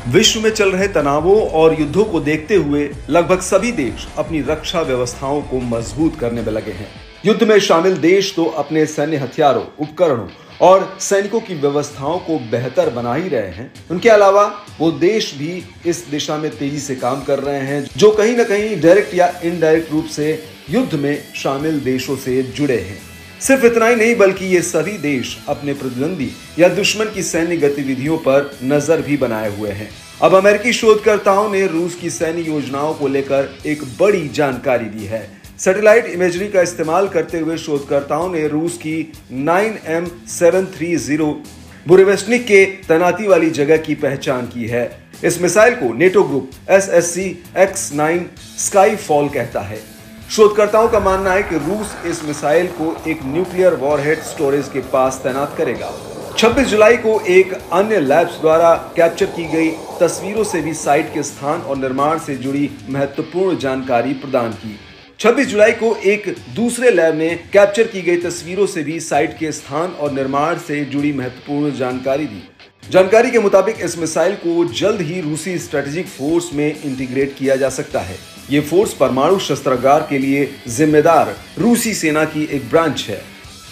विश्व में चल रहे तनावों और युद्धों को देखते हुए लगभग सभी देश अपनी रक्षा व्यवस्थाओं को मजबूत करने में लगे हैं। युद्ध में शामिल देश तो अपने सैन्य हथियारों, उपकरणों और सैनिकों की व्यवस्थाओं को बेहतर बना ही रहे हैं। उनके अलावा वो देश भी इस दिशा में तेजी से काम कर रहे हैं जो कहीं न कहीं डायरेक्ट या इनडायरेक्ट रूप से युद्ध में शामिल देशों से जुड़े हैं। सिर्फ इतना ही नहीं बल्कि ये सभी देश अपने प्रतिद्वंदी या दुश्मन की सैन्य गतिविधियों पर नजर भी बनाए हुए हैं। अब अमेरिकी शोधकर्ताओं ने रूस की सैन्य योजनाओं को लेकर एक बड़ी जानकारी दी है। सैटेलाइट इमेजरी का इस्तेमाल करते हुए शोधकर्ताओं ने रूस की 9M730 बुरेवेस्टनिक के तैनाती वाली जगह की पहचान की है। इस मिसाइल को नेटो ग्रुप SSC-X9 स्काईफॉल कहता है। शोधकर्ताओं का मानना है कि रूस इस मिसाइल को एक न्यूक्लियर वॉरहेड स्टोरेज के पास तैनात करेगा। 26 जुलाई को एक अन्य लैब्स द्वारा कैप्चर की गई तस्वीरों से भी साइट के स्थान और निर्माण से जुड़ी महत्वपूर्ण जानकारी प्रदान की। 26 जुलाई को एक दूसरे लैब ने कैप्चर की गई तस्वीरों से भी साइट के स्थान और निर्माण से जुड़ी महत्वपूर्ण जानकारी दी। जानकारी के मुताबिक इस मिसाइल को जल्द ही रूसी स्ट्रेटेजिक फोर्स में इंटीग्रेट किया जा सकता है। ये फोर्स परमाणु शस्त्रागार के लिए जिम्मेदार रूसी सेना की एक ब्रांच है।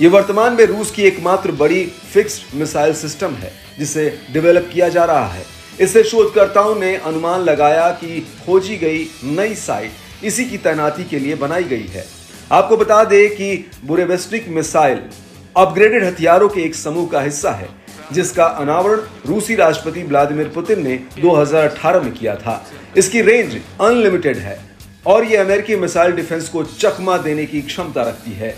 ये वर्तमान में रूस की एकमात्र बड़ी फिक्स्ड मिसाइल सिस्टम है जिसे डेवलप किया जा रहा है। इससे शोधकर्ताओं ने अनुमान लगाया कि खोजी गई नई साइट इसी की तैनाती के लिए बनाई गई है। आपको बता दें कि बुरेवेस्टनिक मिसाइल अपग्रेडेड हथियारों के एक समूह का हिस्सा है जिसका अनावरण रूसी राष्ट्रपति व्लादिमीर पुतिन ने 2018 में किया था। इसकी रेंज अनलिमिटेड है और ये अमेरिकी मिसाइल डिफेंस को चकमा देने की क्षमता रखती है।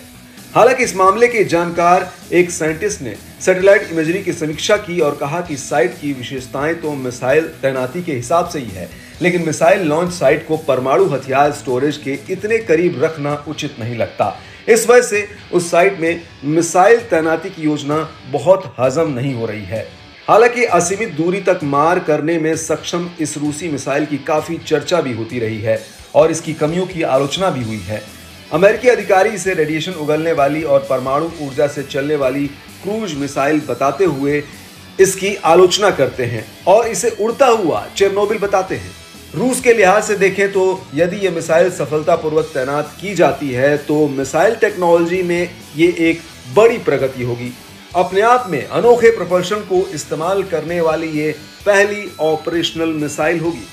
हालांकि इस मामले के जानकार एक साइंटिस्ट ने सैटेलाइट इमेजरी की समीक्षा की और कहा कि साइट की विशेषताएं तो मिसाइल तैनाती के हिसाब से ही है, लेकिन मिसाइल लॉन्च साइट को परमाणु हथियार स्टोरेज के इतने करीब रखना उचित नहीं लगता। इस वजह से उस साइट में मिसाइल तैनाती की योजना बहुत हजम नहीं हो रही है। हालांकि असीमित दूरी तक मार करने में सक्षम इस रूसी मिसाइल की काफी चर्चा भी होती रही है और इसकी कमियों की आलोचना भी हुई है। अमेरिकी अधिकारी इसे रेडिएशन उगलने वाली और परमाणु ऊर्जा से चलने वाली क्रूज मिसाइल बताते हुए इसकी आलोचना करते हैं और इसे उड़ता हुआ चेरनोबिल बताते हैं। रूस के लिहाज से देखें तो यदि ये मिसाइल सफलतापूर्वक तैनात की जाती है तो मिसाइल टेक्नोलॉजी में ये एक बड़ी प्रगति होगी। अपने आप में अनोखे प्रपल्शन को इस्तेमाल करने वाली ये पहली ऑपरेशनल मिसाइल होगी।